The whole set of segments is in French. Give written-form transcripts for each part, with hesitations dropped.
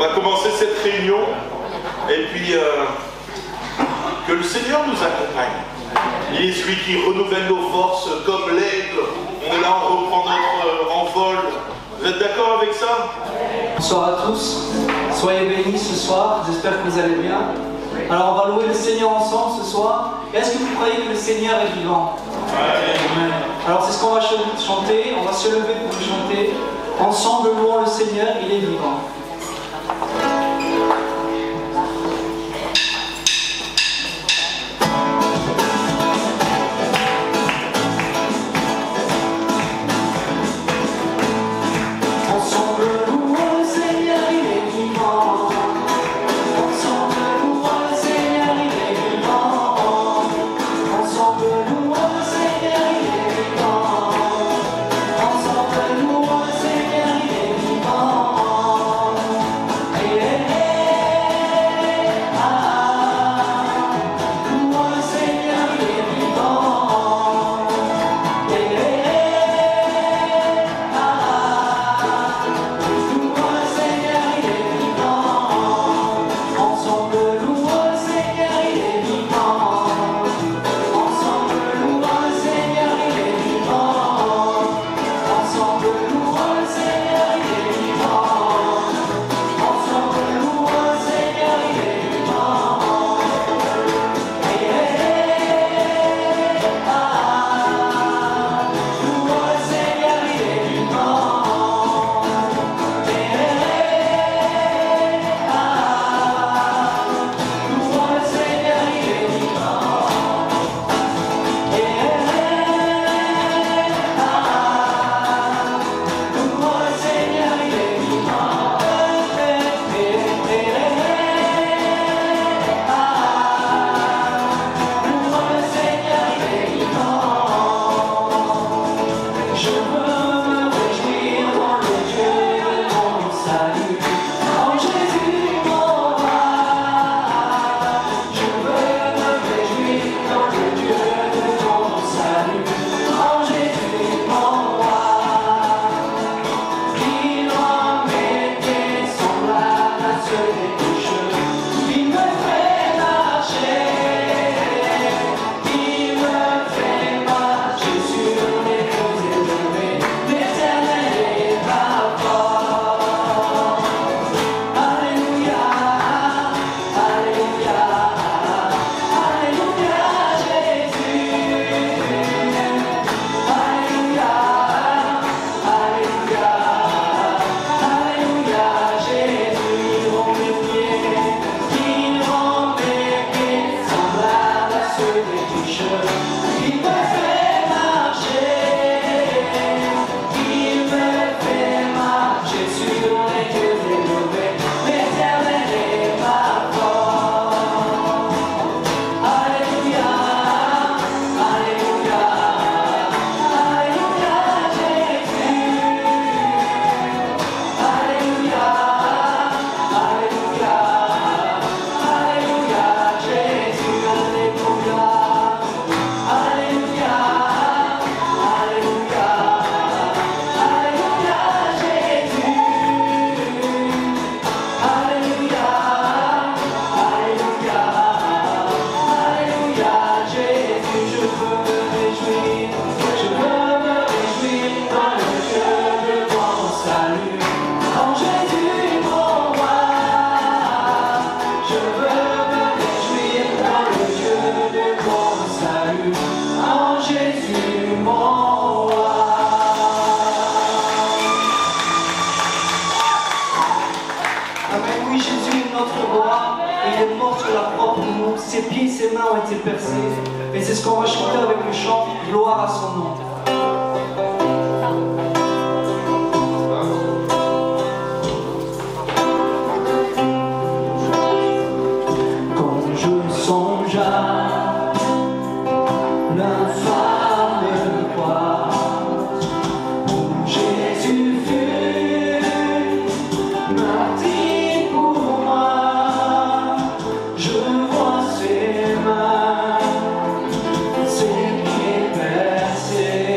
va commencer cette réunion et puis que le Seigneur nous accompagne. Il est celui qui renouvelle nos forces comme l'aigle. On est là, on reprend notre envol. Vous êtes d'accord avec ça? Bonsoir à tous, soyez bénis ce soir, j'espère que vous allez bien. Alors on va louer le Seigneur ensemble ce soir. Est-ce que vous croyez que le Seigneur est vivant? Amen. Alors c'est ce qu'on va chanter, on va se lever pour le chanter. Ensemble louons le Seigneur, il est vivant. Ses pieds, ses mains ont été percés. Et c'est ce qu'on va chanter avec le chant Gloire à son nom. Quand je songe à l'infâme croix où Jésus fut martyr pour moi, je vois ses mains, ses pieds percés.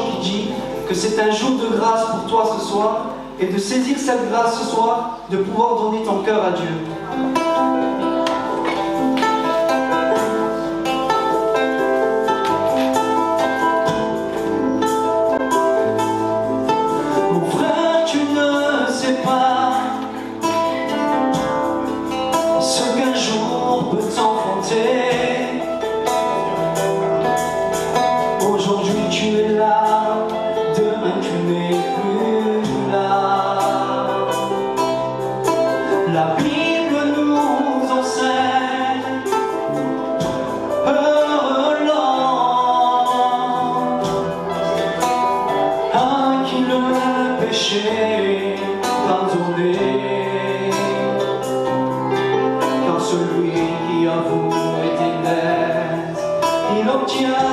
chant qui dit que c'est un jour de grâce pour toi ce soir et de saisir cette grâce ce soir, de pouvoir donner ton cœur à Dieu. Mon frère, tu ne sais pas ce qu'un jour peut t'enfanter. Aujourd'hui tu es là, demain tu n'es plus là. La Bible nous enseigne, heureux l'homme à qui le péché pardonné, car celui qui avoue est éternel, il obtient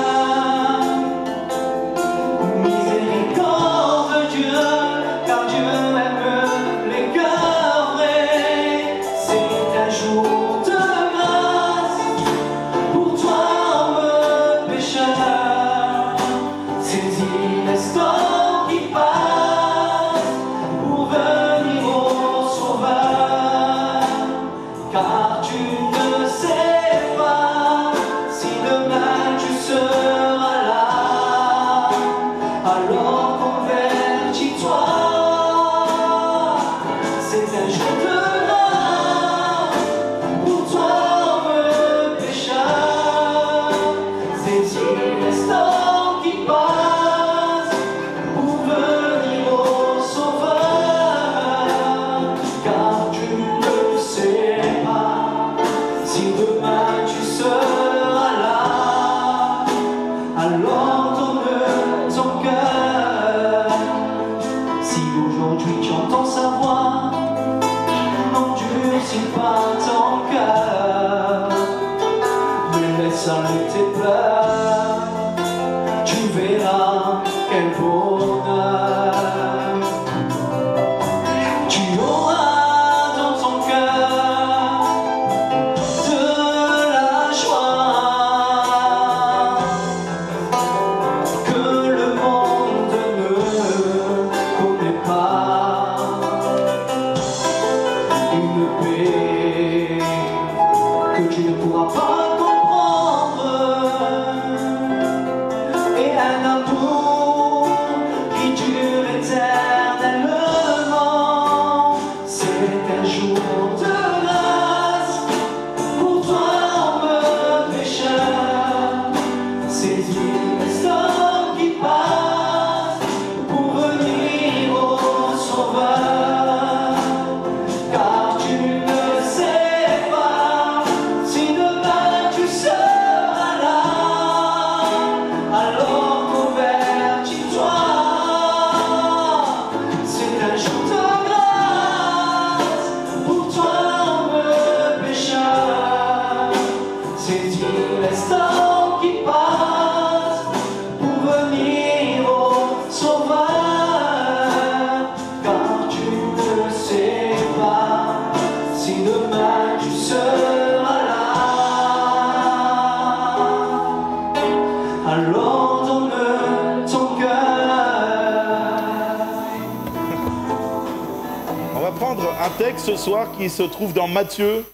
Ce soir qui se trouve dans Matthieu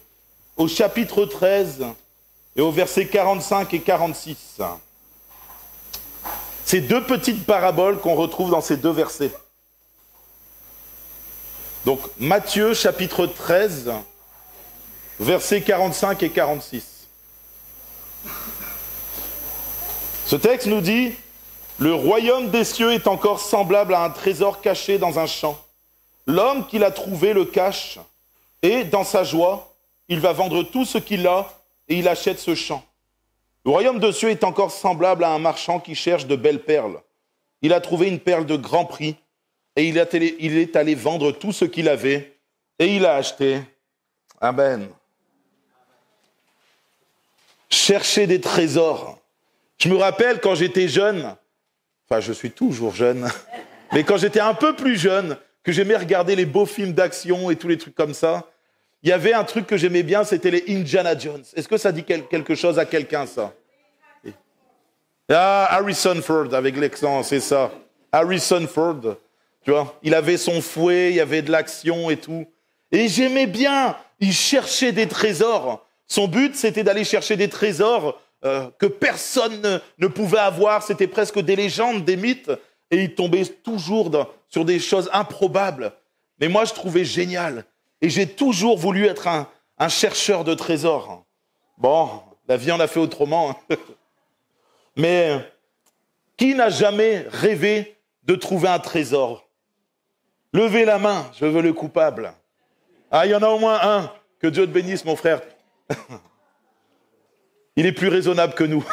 au chapitre 13 et au verset 45 et 46. C'est deux petites paraboles qu'on retrouve dans ces deux versets. Donc Matthieu chapitre 13, versets 45 et 46. Ce texte nous dit « Le royaume des cieux est encore semblable à un trésor caché dans un champ. L'homme qui l'a trouvé le cache, et dans sa joie, il va vendre tout ce qu'il a, et il achète ce champ. Le royaume des cieux est encore semblable à un marchand qui cherche de belles perles. Il a trouvé une perle de grand prix, et il est allé vendre tout ce qu'il avait, et il a acheté. Amen. Chercher des trésors. Je me rappelle quand j'étais jeune, enfin je suis toujours jeune, mais quand j'étais un peu plus jeune, que j'aimais regarder les beaux films d'action et tous les trucs comme ça, il y avait un truc que j'aimais bien, c'était les Indiana Jones. Est-ce que ça dit quelque chose à quelqu'un, ça? Ah, Harrison Ford, avec l'accent, c'est ça. Harrison Ford, tu vois, il avait son fouet, il y avait de l'action et tout. Et j'aimais bien, il cherchait des trésors. Son but, c'était d'aller chercher des trésors que personne ne pouvait avoir. C'était presque des légendes, des mythes. Et il tombait toujours sur des choses improbables. Mais moi, je trouvais génial. Et j'ai toujours voulu être un chercheur de trésors. Bon, la vie en a fait autrement. Mais qui n'a jamais rêvé de trouver un trésor? Levez la main, je veux le coupable. Ah, il y en a au moins un. Que Dieu te bénisse, mon frère. Il est plus raisonnable que nous.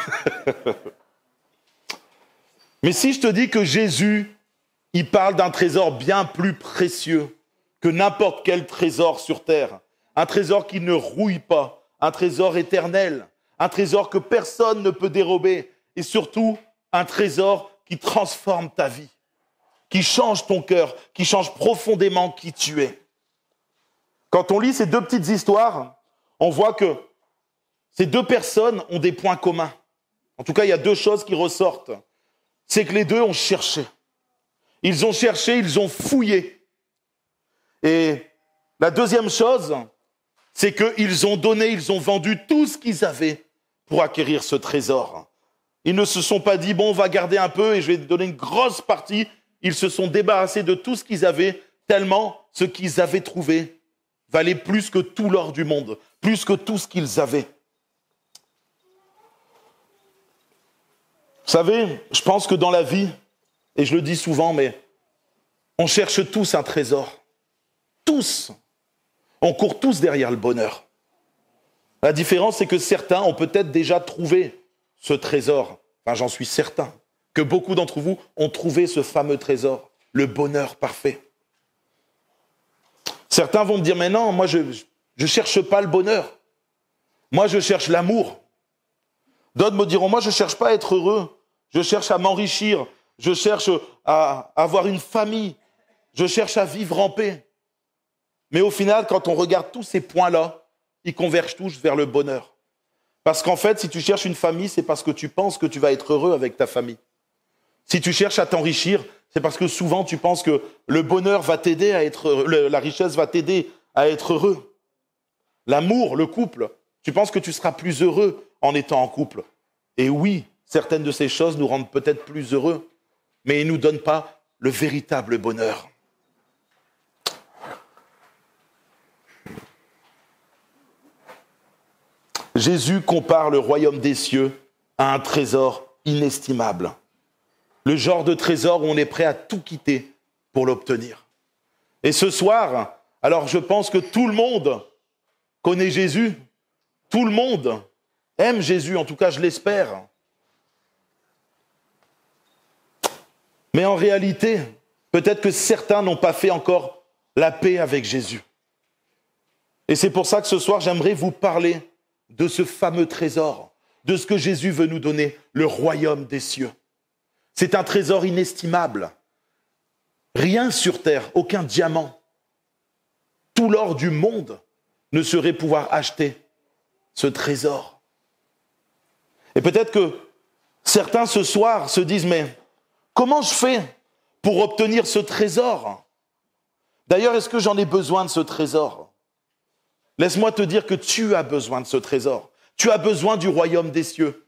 Mais si je te dis que Jésus, il parle d'un trésor bien plus précieux que n'importe quel trésor sur terre, un trésor qui ne rouille pas, un trésor éternel, un trésor que personne ne peut dérober, et surtout un trésor qui transforme ta vie, qui change ton cœur, qui change profondément qui tu es. Quand on lit ces deux petites histoires, on voit que ces deux personnes ont des points communs. En tout cas, il y a deux choses qui ressortent. C'est que les deux ont cherché. Ils ont cherché, ils ont fouillé. Et la deuxième chose, c'est qu'ils ont donné, ils ont vendu tout ce qu'ils avaient pour acquérir ce trésor. Ils ne se sont pas dit, bon, on va garder un peu et je vais donner une grosse partie. Ils se sont débarrassés de tout ce qu'ils avaient, tellement ce qu'ils avaient trouvé valait plus que tout l'or du monde, plus que tout ce qu'ils avaient. Vous savez, je pense que dans la vie, et je le dis souvent, mais on cherche tous un trésor. Tous. On court tous derrière le bonheur. La différence, c'est que certains ont peut-être déjà trouvé ce trésor. Enfin, j'en suis certain que beaucoup d'entre vous ont trouvé ce fameux trésor, le bonheur parfait. Certains vont me dire, mais non, moi je ne cherche pas le bonheur. Moi, je cherche l'amour. D'autres me diront, moi, je ne cherche pas à être heureux. Je cherche à m'enrichir. Je cherche à avoir une famille. Je cherche à vivre en paix. Mais au final, quand on regarde tous ces points-là, ils convergent tous vers le bonheur. Parce qu'en fait, si tu cherches une famille, c'est parce que tu penses que tu vas être heureux avec ta famille. Si tu cherches à t'enrichir, c'est parce que souvent tu penses que le bonheur va t'aider à être heureux, la richesse va t'aider à être heureux. L'amour, le couple, tu penses que tu seras plus heureux en étant en couple. Et oui, certaines de ces choses nous rendent peut-être plus heureux, mais ils ne nous donnent pas le véritable bonheur. Jésus compare le royaume des cieux à un trésor inestimable. Le genre de trésor où on est prêt à tout quitter pour l'obtenir. Et ce soir, alors je pense que tout le monde connaît Jésus, tout le monde aime Jésus, en tout cas je l'espère. Mais en réalité, peut-être que certains n'ont pas fait encore la paix avec Jésus. Et c'est pour ça que ce soir, j'aimerais vous parler de ce fameux trésor, de ce que Jésus veut nous donner, le royaume des cieux. C'est un trésor inestimable. Rien sur terre, aucun diamant, tout l'or du monde ne saurait pouvoir acheter ce trésor. Et peut-être que certains ce soir se disent, mais comment je fais pour obtenir ce trésor? D'ailleurs, est-ce que j'en ai besoin de ce trésor? Laisse-moi te dire que tu as besoin de ce trésor. Tu as besoin du royaume des cieux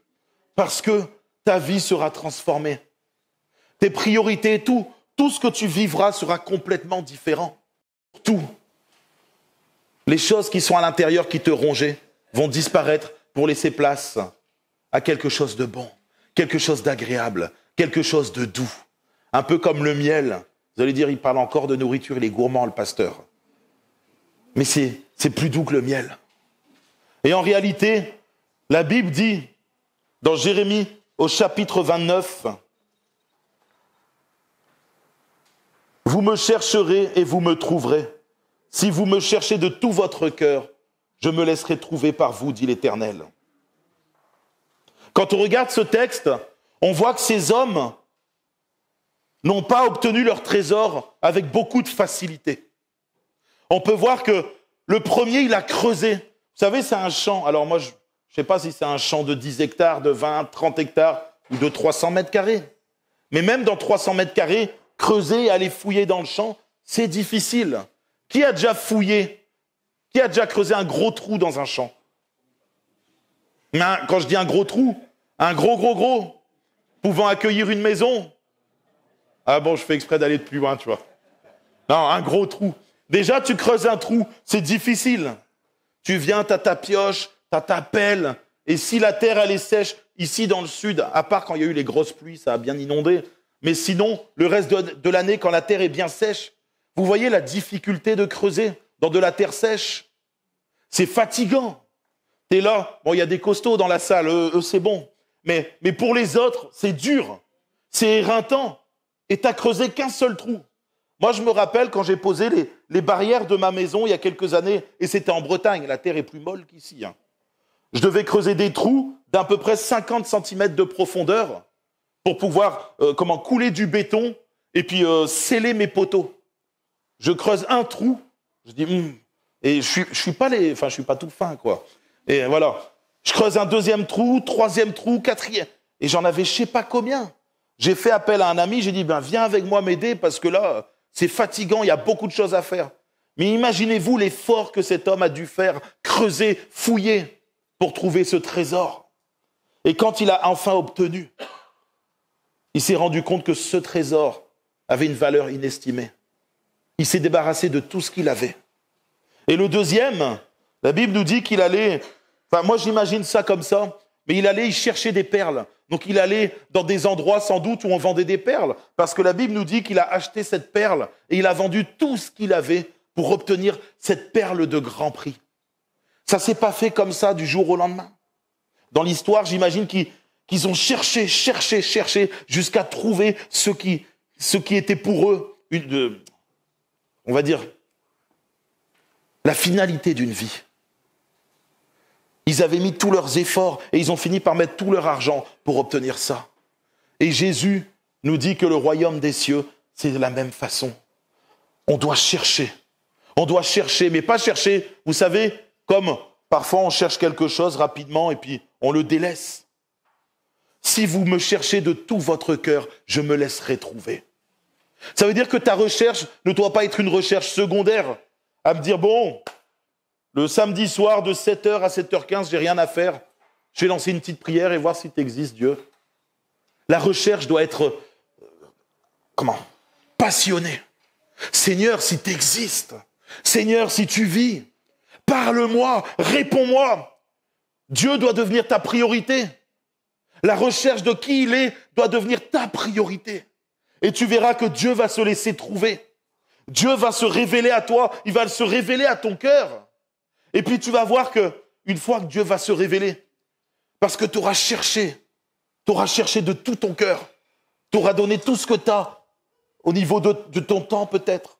parce que ta vie sera transformée. Tes priorités, tout ce que tu vivras sera complètement différent. Tout. Les choses qui sont à l'intérieur, qui te rongeaient, vont disparaître pour laisser place à quelque chose de bon, quelque chose d'agréable, quelque chose de doux. Un peu comme le miel. Vous allez dire, il parle encore de nourriture, il est gourmand, le pasteur. Mais c'est plus doux que le miel. Et en réalité, la Bible dit, dans Jérémie, au chapitre 29, « Vous me chercherez et vous me trouverez. Si vous me cherchez de tout votre cœur, je me laisserai trouver par vous, dit l'Éternel. » Quand on regarde ce texte, on voit que ces hommes n'ont pas obtenu leur trésor avec beaucoup de facilité. On peut voir que le premier, il a creusé. Vous savez, c'est un champ. Alors moi, je ne sais pas si c'est un champ de 10 hectares, de 20, 30 hectares. ou de 300 mètres carrés. Mais même dans 300 mètres carrés, creuser et aller fouiller dans le champ, c'est difficile. Qui a déjà fouillé? Qui a déjà creusé un gros trou dans un champ? Quand je dis un gros trou, un gros, pouvant accueillir une maison. Ah bon, je fais exprès d'aller de plus loin, tu vois. Non, un gros trou. Déjà, tu creuses un trou, c'est difficile. Tu viens, t'as ta pioche, t'as ta pelle, et si la terre, elle est sèche, ici dans le sud, à part quand il y a eu les grosses pluies, ça a bien inondé, mais sinon, le reste de l'année, quand la terre est bien sèche, vous voyez la difficulté de creuser dans de la terre sèche. C'est fatigant. T'es là, bon, il y a des costauds dans la salle, eux c'est bon. Mais pour les autres, c'est dur, c'est éreintant. Et t'as creusé qu'un seul trou. Moi, je me rappelle quand j'ai posé les barrières de ma maison il y a quelques années, et c'était en Bretagne, la terre est plus molle qu'ici. Je devais creuser des trous d'à peu près 50 cm de profondeur pour pouvoir couler du béton et puis sceller mes poteaux. Je creuse un trou, je dis et je suis pas tout fin quoi. Et voilà, je creuse un deuxième trou, troisième trou, quatrième, et j'en avais je sais pas combien. J'ai fait appel à un ami, j'ai dit viens avec moi m'aider parce que là c'est fatigant, il y a beaucoup de choses à faire. Mais imaginez-vous l'effort que cet homme a dû faire, creuser, fouiller pour trouver ce trésor. Et quand il a enfin obtenu, il s'est rendu compte que ce trésor avait une valeur inestimée. Il s'est débarrassé de tout ce qu'il avait. Et le deuxième, la Bible nous dit qu'il allait, moi j'imagine ça comme ça, mais il allait y chercher des perles. Donc il allait dans des endroits sans doute où on vendait des perles, parce que la Bible nous dit qu'il a acheté cette perle et il a vendu tout ce qu'il avait pour obtenir cette perle de grand prix. Ça ne s'est pas fait comme ça du jour au lendemain. Dans l'histoire, j'imagine qu'ils ont cherché jusqu'à trouver ce qui était pour eux, on va dire, la finalité d'une vie. Ils avaient mis tous leurs efforts et ils ont fini par mettre tout leur argent pour obtenir ça. Et Jésus nous dit que le royaume des cieux, c'est de la même façon. On doit chercher, mais pas chercher, vous savez, comme parfois on cherche quelque chose rapidement et puis on le délaisse. Si vous me cherchez de tout votre cœur, je me laisserai trouver. Ça veut dire que ta recherche ne doit pas être une recherche secondaire, à me dire, bon, le samedi soir de 7h à 7h15, j'ai rien à faire. Je vais lancer une petite prière et voir si tu existes, Dieu. La recherche doit être, passionnée. Seigneur, si tu existes. Seigneur, si tu vis. Parle-moi, réponds-moi. Dieu doit devenir ta priorité. La recherche de qui il est doit devenir ta priorité. Et tu verras que Dieu va se laisser trouver. Dieu va se révéler à toi, il va se révéler à ton cœur. Et puis tu vas voir qu'une fois que Dieu va se révéler, parce que tu auras cherché de tout ton cœur, tu auras donné tout ce que tu as au niveau de ton temps peut-être,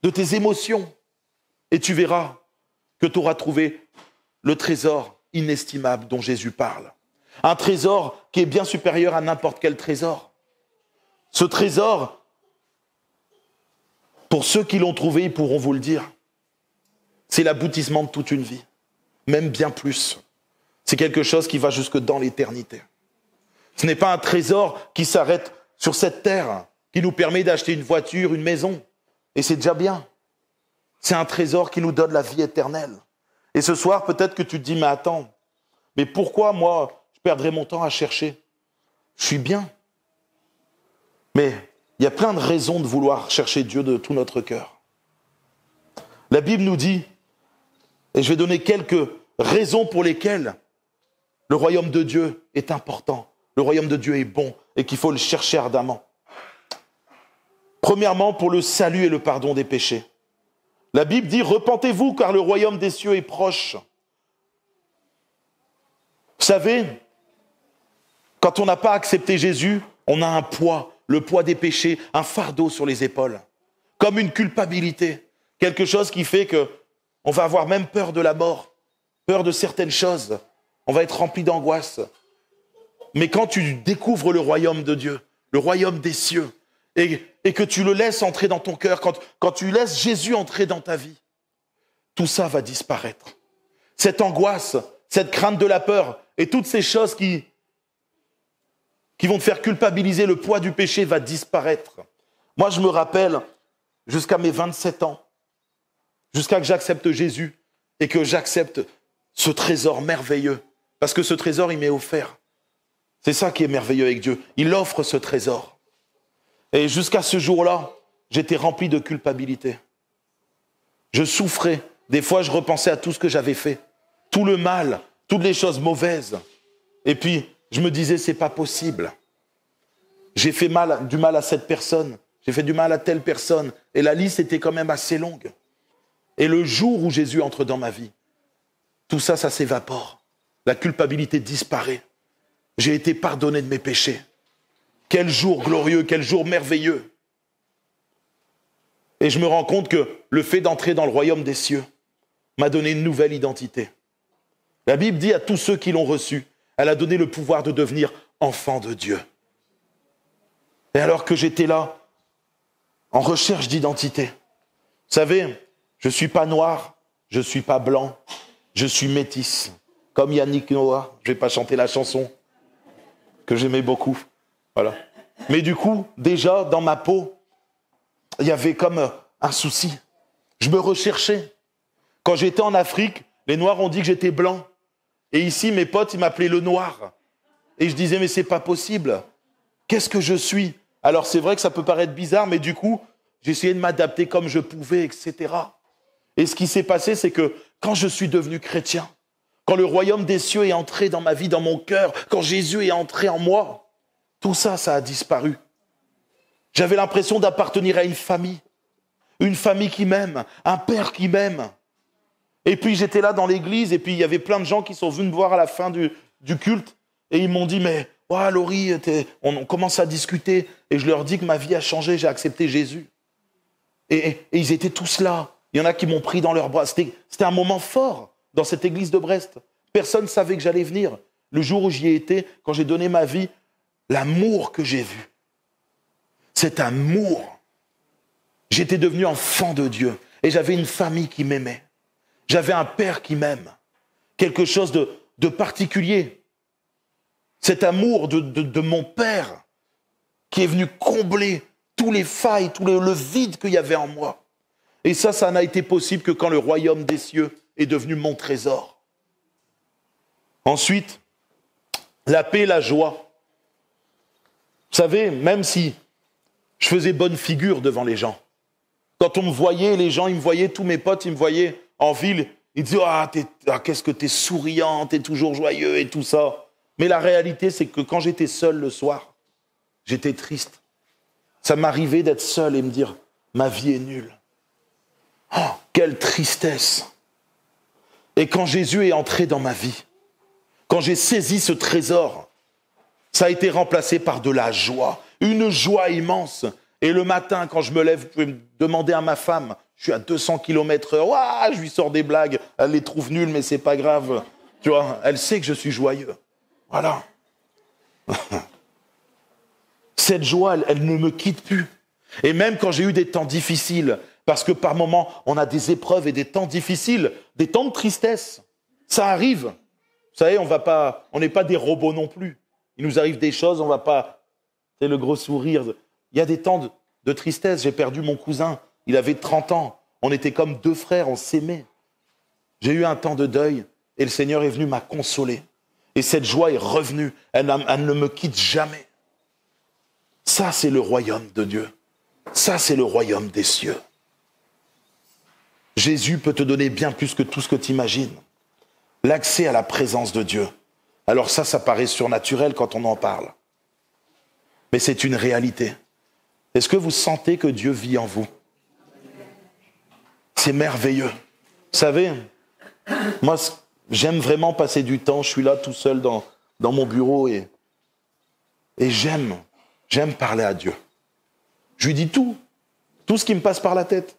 de tes émotions, et tu verras que tu auras trouvé le trésor inestimable dont Jésus parle. Un trésor qui est bien supérieur à n'importe quel trésor. Ce trésor, pour ceux qui l'ont trouvé, ils pourront vous le dire. C'est l'aboutissement de toute une vie, même bien plus. C'est quelque chose qui va jusque dans l'éternité. Ce n'est pas un trésor qui s'arrête sur cette terre, qui nous permet d'acheter une voiture, une maison, et c'est déjà bien. C'est un trésor qui nous donne la vie éternelle. Et ce soir, peut-être que tu te dis, mais attends, mais pourquoi moi, je perdrais mon temps à chercher? Je suis bien. Mais il y a plein de raisons de vouloir chercher Dieu de tout notre cœur. La Bible nous dit, et je vais donner quelques raisons pour lesquelles le royaume de Dieu est important, le royaume de Dieu est bon et qu'il faut le chercher ardemment. Premièrement, pour le salut et le pardon des péchés. La Bible dit, repentez-vous car le royaume des cieux est proche. Vous savez, quand on n'a pas accepté Jésus, on a un poids, le poids des péchés, un fardeau sur les épaules, comme une culpabilité, quelque chose qui fait qu'on va avoir même peur de la mort, peur de certaines choses, on va être rempli d'angoisse. Mais quand tu découvres le royaume de Dieu, le royaume des cieux, et que tu le laisses entrer dans ton cœur, quand tu laisses Jésus entrer dans ta vie, tout ça va disparaître. Cette angoisse, cette crainte de la peur, et toutes ces choses qui qui vont te faire culpabiliser, le poids du péché va disparaître. Moi, je me rappelle, jusqu'à mes 27 ans, jusqu'à que j'accepte Jésus et que j'accepte ce trésor merveilleux, parce que ce trésor, il m'est offert. C'est ça qui est merveilleux avec Dieu. Il offre ce trésor. Et jusqu'à ce jour-là, j'étais rempli de culpabilité. Je souffrais. Des fois, je repensais à tout ce que j'avais fait, tout le mal, toutes les choses mauvaises. Et puis, je me disais, c'est pas possible. J'ai fait du mal à cette personne, j'ai fait du mal à telle personne. Et la liste était quand même assez longue. Et le jour où Jésus entre dans ma vie, tout ça, ça s'évapore. La culpabilité disparaît. J'ai été pardonné de mes péchés. Quel jour glorieux, quel jour merveilleux. Et je me rends compte que le fait d'entrer dans le royaume des cieux m'a donné une nouvelle identité. La Bible dit à tous ceux qui l'ont reçu, elle a donné le pouvoir de devenir enfants de Dieu. Et alors que j'étais là, en recherche d'identité, vous savez, je ne suis pas noir, je ne suis pas blanc, je suis métisse. Comme Yannick Noah, je ne vais pas chanter la chanson que j'aimais beaucoup. Voilà. Mais du coup, déjà, dans ma peau, il y avait comme un souci. Je me recherchais. Quand j'étais en Afrique, les Noirs ont dit que j'étais blanc. Et ici, mes potes, ils m'appelaient le noir. Et je disais, mais c'est pas possible. Qu'est-ce que je suis? Alors c'est vrai que ça peut paraître bizarre, mais du coup, j'essayais de m'adapter comme je pouvais, etc. Et ce qui s'est passé, c'est que quand je suis devenu chrétien, quand le royaume des cieux est entré dans ma vie, dans mon cœur, quand Jésus est entré en moi, tout ça, ça a disparu. J'avais l'impression d'appartenir à une famille qui m'aime, un père qui m'aime. Et puis j'étais là dans l'église, et puis il y avait plein de gens qui sont venus me voir à la fin du culte, et ils m'ont dit, mais oh, Laurie, on commence à discuter, et je leur dis que ma vie a changé, j'ai accepté Jésus. Et ils étaient tous là. Il y en a qui m'ont pris dans leurs bras. C'était un moment fort dans cette église de Brest. Personne ne savait que j'allais venir. Le jour où j'y ai été, quand j'ai donné ma vie, l'amour que j'ai vu, cet amour, j'étais devenu enfant de Dieu. Et j'avais une famille qui m'aimait. J'avais un père qui m'aime. Quelque chose de particulier. Cet amour de mon père qui est venu combler tous les failles, le vide qu'il y avait en moi. Et ça n'a été possible que quand le royaume des cieux est devenu mon trésor. Ensuite, la paix, la joie. Vous savez, même si je faisais bonne figure devant les gens, quand on me voyait, les gens, ils me voyaient, tous mes potes, ils me voyaient en ville, ils disaient « qu'est-ce que t'es souriant, t'es toujours joyeux et tout ça ». Mais la réalité, c'est que quand j'étais seul le soir, j'étais triste. Ça m'arrivait d'être seul et me dire « ma vie est nulle ». Oh, quelle tristesse! Et quand Jésus est entré dans ma vie, quand j'ai saisi ce trésor, ça a été remplacé par de la joie, une joie immense. Et le matin, quand je me lève, vous pouvez me demander à ma femme, je suis à 200 km/h, ouah, je lui sors des blagues, elle les trouve nulles, mais c'est pas grave. Tu vois, elle sait que je suis joyeux. Voilà. Cette joie, elle ne me quitte plus. Et même quand j'ai eu des temps difficiles, parce que par moments, on a des épreuves et des temps difficiles, des temps de tristesse. Ça arrive. Vous savez, on n'est pas des robots non plus. Il nous arrive des choses, on ne va pas... C'est le gros sourire. Il y a des temps de tristesse. J'ai perdu mon cousin. Il avait 30 ans. On était comme deux frères, on s'aimait. J'ai eu un temps de deuil et le Seigneur est venu m'a consolé. Et cette joie est revenue. Elle ne me quitte jamais. Ça, c'est le royaume de Dieu. Ça, c'est le royaume des cieux. Jésus peut te donner bien plus que tout ce que tu imagines. L'accès à la présence de Dieu. Alors ça paraît surnaturel quand on en parle. Mais c'est une réalité. Est-ce que vous sentez que Dieu vit en vous? C'est merveilleux. Vous savez, moi, j'aime vraiment passer du temps. Je suis là tout seul dans mon bureau et j'aime parler à Dieu. Je lui dis tout ce qui me passe par la tête.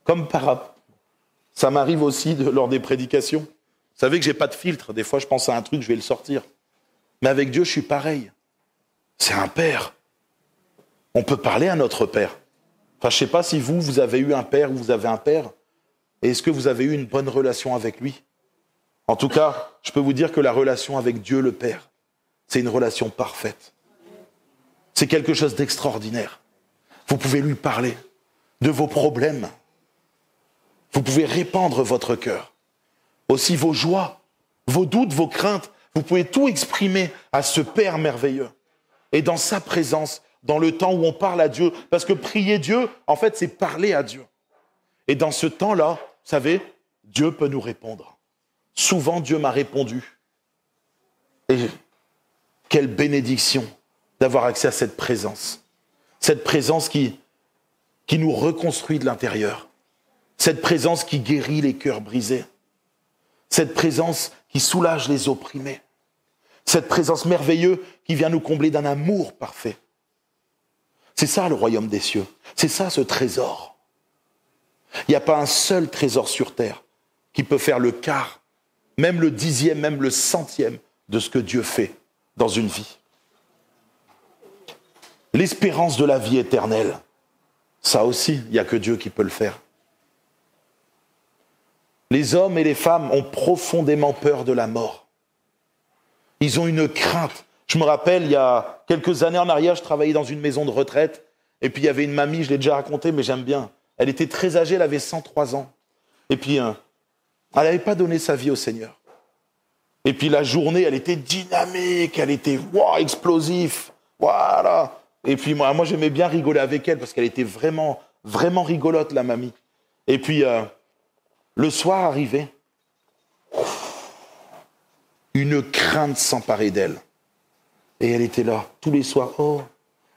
Comme ça m'arrive aussi lors des prédications. Vous savez que j'ai pas de filtre. Des fois, je pense à un truc, je vais le sortir. Mais avec Dieu, je suis pareil. C'est un père. On peut parler à notre père. Enfin, je sais pas si vous avez eu un père ou vous avez un père. Et est-ce que vous avez eu une bonne relation avec lui? En tout cas, je peux vous dire que la relation avec Dieu, le Père, c'est une relation parfaite. C'est quelque chose d'extraordinaire. Vous pouvez lui parler de vos problèmes. Vous pouvez répandre votre cœur. Aussi vos joies, vos doutes, vos craintes. Vous pouvez tout exprimer à ce Père merveilleux. Et dans sa présence, dans le temps où on parle à Dieu, parce que prier Dieu, en fait, c'est parler à Dieu. Et dans ce temps-là, vous savez, Dieu peut nous répondre. Souvent, Dieu m'a répondu. Et quelle bénédiction d'avoir accès à cette présence. Cette présence qui nous reconstruit de l'intérieur. Cette présence qui guérit les cœurs brisés. Cette présence qui soulage les opprimés. Cette présence merveilleuse qui vient nous combler d'un amour parfait. C'est ça le royaume des cieux. C'est ça ce trésor. Il n'y a pas un seul trésor sur terre qui peut faire le quart, même le 10e, même le 100e de ce que Dieu fait dans une vie. L'espérance de la vie éternelle, ça aussi, il n'y a que Dieu qui peut le faire. Les hommes et les femmes ont profondément peur de la mort. Ils ont une crainte. Je me rappelle, il y a quelques années en arrière, je travaillais dans une maison de retraite, et puis il y avait une mamie, je l'ai déjà raconté, mais j'aime bien. Elle était très âgée, elle avait 103 ans. Et puis, elle n'avait pas donné sa vie au Seigneur. Et puis la journée, elle était dynamique, elle était explosif. Voilà. Et puis moi j'aimais bien rigoler avec elle, parce qu'elle était vraiment, vraiment rigolote, la mamie. Et puis, le soir arrivait, une crainte s'emparait d'elle. Et elle était là, tous les soirs. Oh.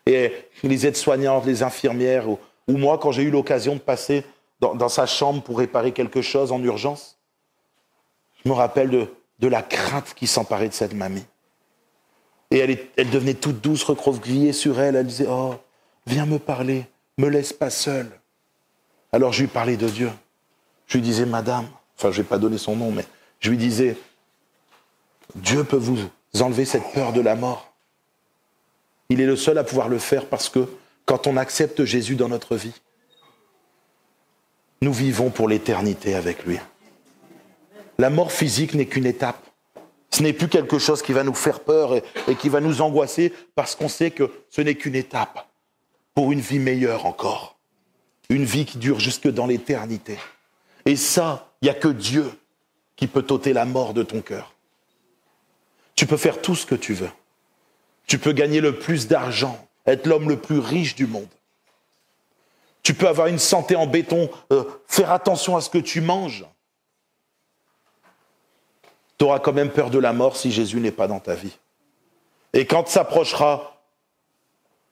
Et les aides-soignantes, les infirmières, ou moi, quand j'ai eu l'occasion de passer dans sa chambre pour réparer quelque chose en urgence, je me rappelle de la crainte qui s'emparait de cette mamie. Et elle devenait toute douce, recroquevillée sur elle. Elle disait, oh, viens me parler, me laisse pas seule. Alors je lui parlais de Dieu. Je lui disais, madame, enfin je ne vais pas donner son nom, mais je lui disais, Dieu peut vous enlever cette peur de la mort. Il est le seul à pouvoir le faire, parce que quand on accepte Jésus dans notre vie, nous vivons pour l'éternité avec lui. La mort physique n'est qu'une étape. Ce n'est plus quelque chose qui va nous faire peur et qui va nous angoisser, parce qu'on sait que ce n'est qu'une étape pour une vie meilleure encore. Une vie qui dure jusque dans l'éternité. Et ça, il n'y a que Dieu qui peut ôter la mort de ton cœur. Tu peux faire tout ce que tu veux. Tu peux gagner le plus d'argent, être l'homme le plus riche du monde. Tu peux avoir une santé en béton, faire attention à ce que tu manges. Tu auras quand même peur de la mort si Jésus n'est pas dans ta vie. Et quand s'approchera,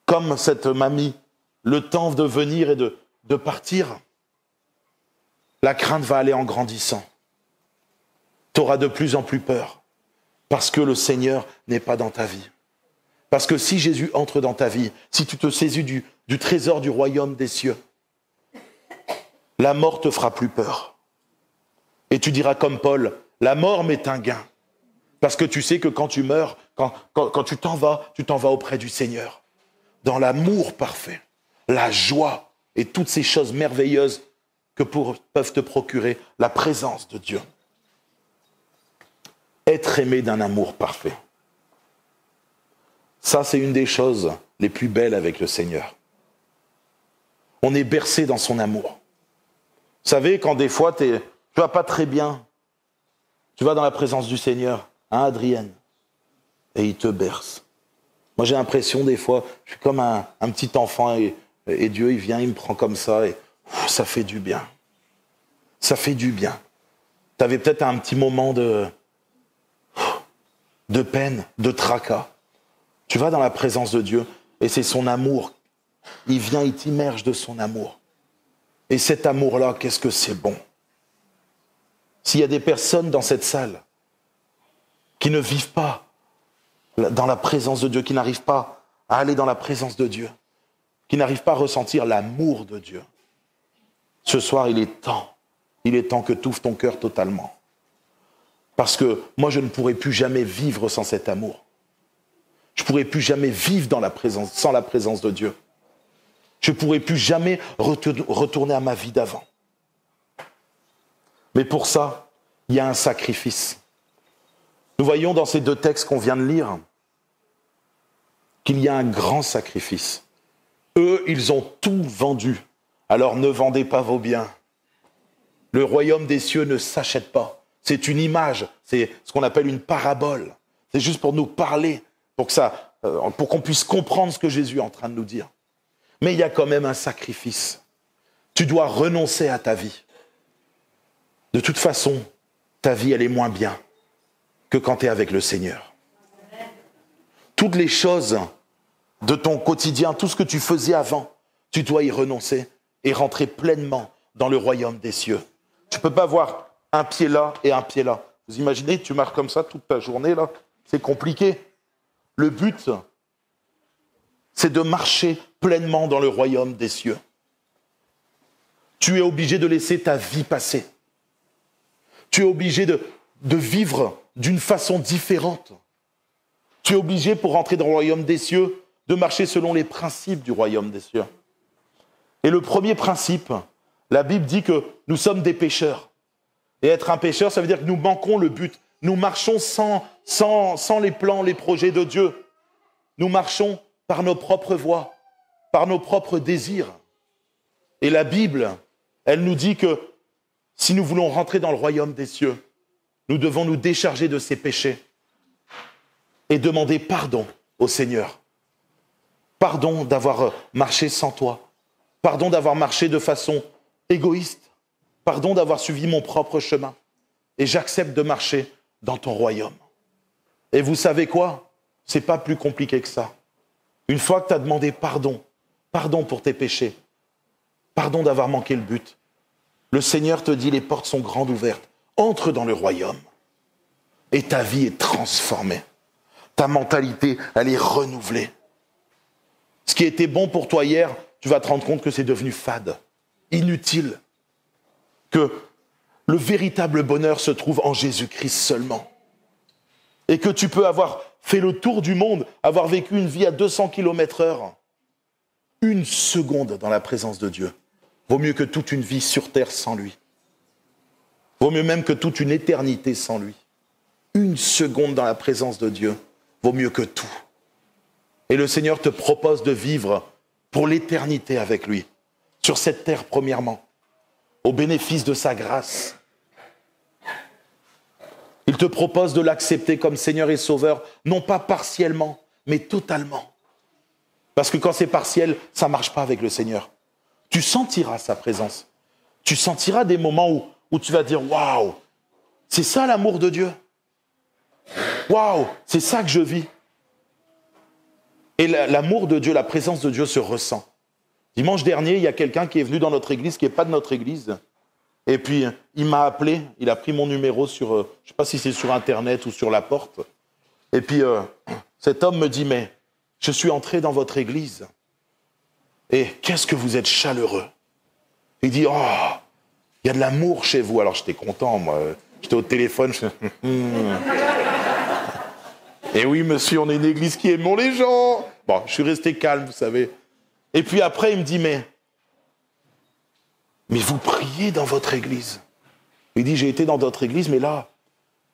comme cette mamie, le temps de venir et de partir, la crainte va aller en grandissant. Tu auras de plus en plus peur, parce que le Seigneur n'est pas dans ta vie. Parce que si Jésus entre dans ta vie, si tu te saisis du trésor du royaume des cieux, la mort te fera plus peur. Et tu diras comme Paul, la mort m'est un gain. Parce que tu sais que quand tu meurs, quand tu t'en vas auprès du Seigneur. Dans l'amour parfait, la joie et toutes ces choses merveilleuses que peuvent te procurer la présence de Dieu. Être aimé d'un amour parfait. Ça, c'est une des choses les plus belles avec le Seigneur. On est bercé dans son amour. Vous savez, quand des fois, tu vas pas très bien, tu vas dans la présence du Seigneur, hein, Adrienne, et il te berce. Moi, j'ai l'impression, des fois, je suis comme un petit enfant, et Dieu, il vient, il me prend comme ça, et ça fait du bien. Ça fait du bien. Tu avais peut-être un petit moment de peine, de tracas. Tu vas dans la présence de Dieu, et c'est son amour. Il vient, il t'immerge de son amour. Et cet amour-là, qu'est-ce que c'est bon. S'il y a des personnes dans cette salle qui ne vivent pas dans la présence de Dieu, qui n'arrivent pas à aller dans la présence de Dieu, qui n'arrivent pas à ressentir l'amour de Dieu, ce soir, il est temps que tu ouvres ton cœur totalement. Parce que moi, je ne pourrai plus jamais vivre sans cet amour. Je ne pourrai plus jamais vivre sans la présence de Dieu. Je ne pourrai plus jamais retourner à ma vie d'avant. Mais pour ça, il y a un sacrifice. Nous voyons dans ces deux textes qu'on vient de lire qu'il y a un grand sacrifice. Eux, ils ont tout vendu. Alors ne vendez pas vos biens. Le royaume des cieux ne s'achète pas. C'est une image, c'est ce qu'on appelle une parabole. C'est juste pour nous parler, pour qu'on puisse comprendre ce que Jésus est en train de nous dire. Mais il y a quand même un sacrifice. Tu dois renoncer à ta vie. De toute façon, ta vie, elle est moins bien que quand tu es avec le Seigneur. Toutes les choses de ton quotidien, tout ce que tu faisais avant, tu dois y renoncer et rentrer pleinement dans le royaume des cieux. Tu ne peux pas avoir un pied là et un pied là. Vous imaginez, tu marches comme ça toute ta journée, là, c'est compliqué. Le but, c'est de marcher pleinement dans le royaume des cieux. Tu es obligé de laisser ta vie passer. Tu es obligé de vivre d'une façon différente. Tu es obligé, pour rentrer dans le royaume des cieux, de marcher selon les principes du royaume des cieux. Et le premier principe, la Bible dit que nous sommes des pécheurs. Et être un pécheur, ça veut dire que nous manquons le but. Nous marchons sans les plans, les projets de Dieu. Nous marchons par nos propres voies, par nos propres désirs. Et la Bible, elle nous dit que si nous voulons rentrer dans le royaume des cieux, nous devons nous décharger de ces péchés et demander pardon au Seigneur. Pardon d'avoir marché sans toi. Pardon d'avoir marché de façon égoïste. Pardon d'avoir suivi mon propre chemin. Et j'accepte de marcher dans ton royaume. Et vous savez quoi? C'est pas plus compliqué que ça. Une fois que tu as demandé pardon, pardon pour tes péchés, pardon d'avoir manqué le but, le Seigneur te dit les portes sont grandes ouvertes. Entre dans le royaume. Et ta vie est transformée. Ta mentalité, elle est renouvelée. Ce qui était bon pour toi hier, tu vas te rendre compte que c'est devenu fade, inutile. Que le véritable bonheur se trouve en Jésus-Christ seulement. Et que tu peux avoir fait le tour du monde, avoir vécu une vie à 200 km/h. Une seconde dans la présence de Dieu vaut mieux que toute une vie sur terre sans lui. Vaut mieux même que toute une éternité sans lui. Une seconde dans la présence de Dieu vaut mieux que tout. Et le Seigneur te propose de vivre pour l'éternité avec lui, sur cette terre premièrement, au bénéfice de sa grâce. Il te propose de l'accepter comme Seigneur et Sauveur, non pas partiellement, mais totalement. Parce que quand c'est partiel, ça ne marche pas avec le Seigneur. Tu sentiras sa présence. Tu sentiras des moments où tu vas dire « Waouh, c'est ça l'amour de Dieu. Waouh, c'est ça que je vis. » Et l'amour de Dieu, la présence de Dieu se ressent. Dimanche dernier, il y a quelqu'un qui est venu dans notre église, qui n'est pas de notre église. Et puis, il m'a appelé, il a pris mon numéro sur, je ne sais pas si c'est sur Internet ou sur la porte. Et puis, cet homme me dit, mais je suis entré dans votre église. Et qu'est-ce que vous êtes chaleureux. Il dit, oh, il y a de l'amour chez vous. Alors, j'étais content, moi. J'étais au téléphone. Et oui, monsieur, on est une église qui aime les gens. Bon, je suis resté calme, vous savez. Et puis après, il me dit, mais vous priez dans votre église. Il dit, j'ai été dans votre église, mais là,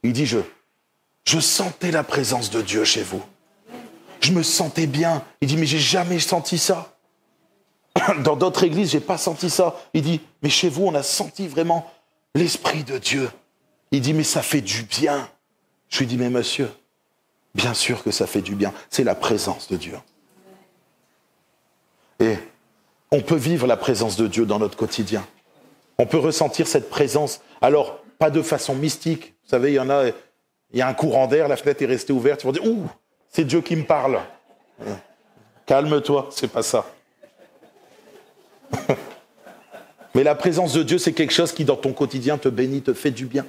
il dit, je sentais la présence de Dieu chez vous. Je me sentais bien. Il dit, mais j'ai jamais senti ça. Dans d'autres églises, j'ai pas senti ça. Il dit, mais chez vous, on a senti vraiment l'Esprit de Dieu. Il dit, mais ça fait du bien. Je lui dis, mais monsieur, bien sûr que ça fait du bien. C'est la présence de Dieu. Et on peut vivre la présence de Dieu dans notre quotidien. On peut ressentir cette présence. Alors, pas de façon mystique. Vous savez, il y a un courant d'air, la fenêtre est restée ouverte. Ils vont dire, ouh, c'est Dieu qui me parle. Calme-toi, c'est pas ça. Mais la présence de Dieu, c'est quelque chose qui, dans ton quotidien, te bénit, te fait du bien.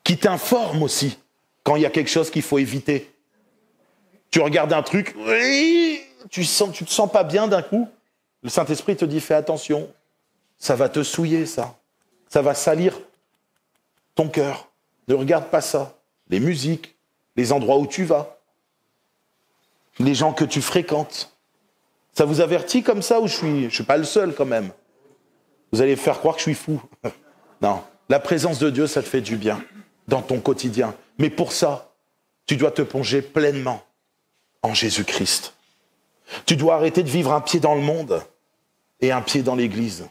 Qui t'informe aussi quand il y a quelque chose qu'il faut éviter. Tu regardes un truc, tu te sens pas bien d'un coup. Le Saint-Esprit te dit, fais attention. Ça va te souiller, ça. Ça va salir ton cœur. Ne regarde pas ça. Les musiques, les endroits où tu vas, les gens que tu fréquentes. Ça vous avertit comme ça ou je suis pas le seul quand même? Vous allez faire croire que je suis fou. Non, la présence de Dieu, ça te fait du bien dans ton quotidien. Mais pour ça, tu dois te plonger pleinement en Jésus-Christ. Tu dois arrêter de vivre un pied dans le monde et un pied dans l'Église.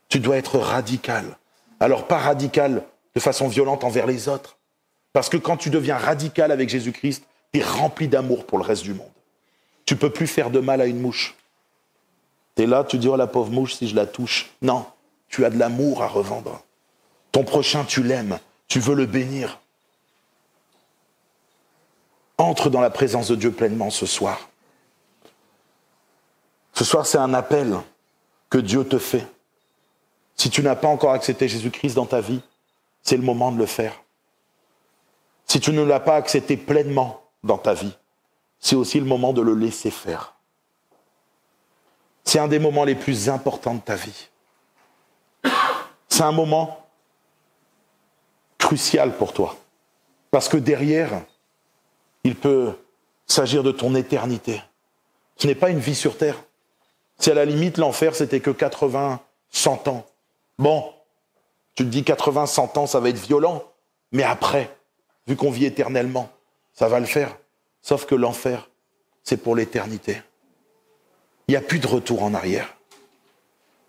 Tu dois être radical. Alors pas radical de façon violente envers les autres. Parce que quand tu deviens radical avec Jésus-Christ, tu es rempli d'amour pour le reste du monde. Tu ne peux plus faire de mal à une mouche. Tu es là, tu dis, oh la pauvre mouche, si je la touche. Non, tu as de l'amour à revendre. Ton prochain, tu l'aimes, tu veux le bénir. Entre dans la présence de Dieu pleinement ce soir. Ce soir, c'est un appel que Dieu te fait. Si tu n'as pas encore accepté Jésus-Christ dans ta vie, c'est le moment de le faire. Si tu ne l'as pas accepté pleinement dans ta vie, c'est aussi le moment de le laisser faire. C'est un des moments les plus importants de ta vie. C'est un moment crucial pour toi. Parce que derrière, il peut s'agir de ton éternité. Ce n'est pas une vie sur terre. Si à la limite, l'enfer, c'était que 80, 100 ans. Bon, tu te dis 80, 100 ans, ça va être violent. Mais après, vu qu'on vit éternellement, ça va le faire. Sauf que l'enfer, c'est pour l'éternité. Il n'y a plus de retour en arrière.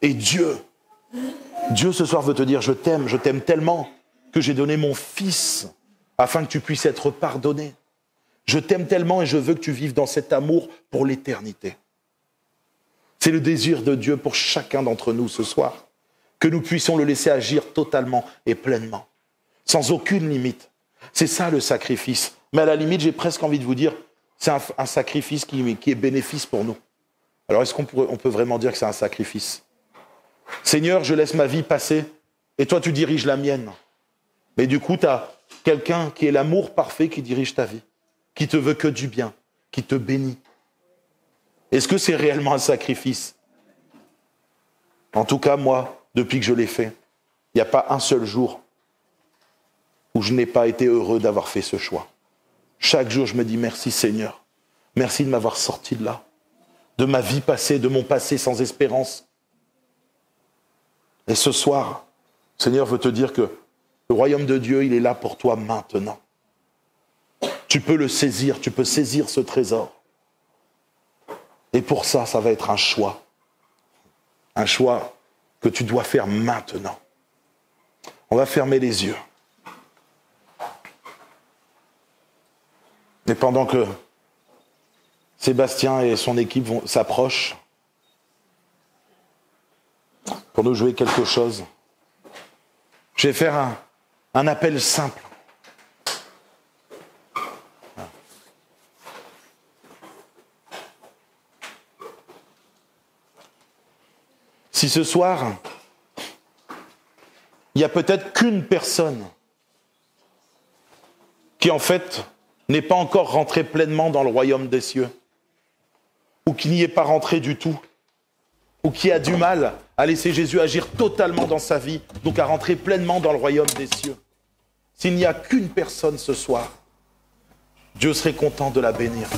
Et Dieu ce soir veut te dire, je t'aime tellement que j'ai donné mon Fils afin que tu puisses être pardonné. Je t'aime tellement et je veux que tu vives dans cet amour pour l'éternité. C'est le désir de Dieu pour chacun d'entre nous ce soir, que nous puissions le laisser agir totalement et pleinement, sans aucune limite. C'est ça le sacrifice. Mais à la limite, j'ai presque envie de vous dire, c'est un sacrifice qui est bénéfice pour nous. Alors est-ce qu'on peut vraiment dire que c'est un sacrifice ? Seigneur, je laisse ma vie passer et toi tu diriges la mienne. Mais du coup, tu as quelqu'un qui est l'amour parfait qui dirige ta vie, qui te veut que du bien, qui te bénit. Est-ce que c'est réellement un sacrifice ? En tout cas, moi, depuis que je l'ai fait, il n'y a pas un seul jour où je n'ai pas été heureux d'avoir fait ce choix. Chaque jour, je me dis merci Seigneur. Merci de m'avoir sorti de là, de ma vie passée, de mon passé sans espérance. Et ce soir, le Seigneur veut te dire que le royaume de Dieu, il est là pour toi maintenant. Tu peux le saisir, tu peux saisir ce trésor. Et pour ça, ça va être un choix. Un choix que tu dois faire maintenant. On va fermer les yeux. Et pendant que Sébastien et son équipe s'approchent pour nous jouer quelque chose, je vais faire un appel simple. Si ce soir, il n'y a peut-être qu'une personne qui en fait n'est pas encore rentrée pleinement dans le royaume des cieux, ou qui n'y est pas rentrée du tout, ou qui a du mal à laisser Jésus agir totalement dans sa vie, donc à rentrer pleinement dans le royaume des cieux. S'il n'y a qu'une personne ce soir, Dieu serait content de la bénir.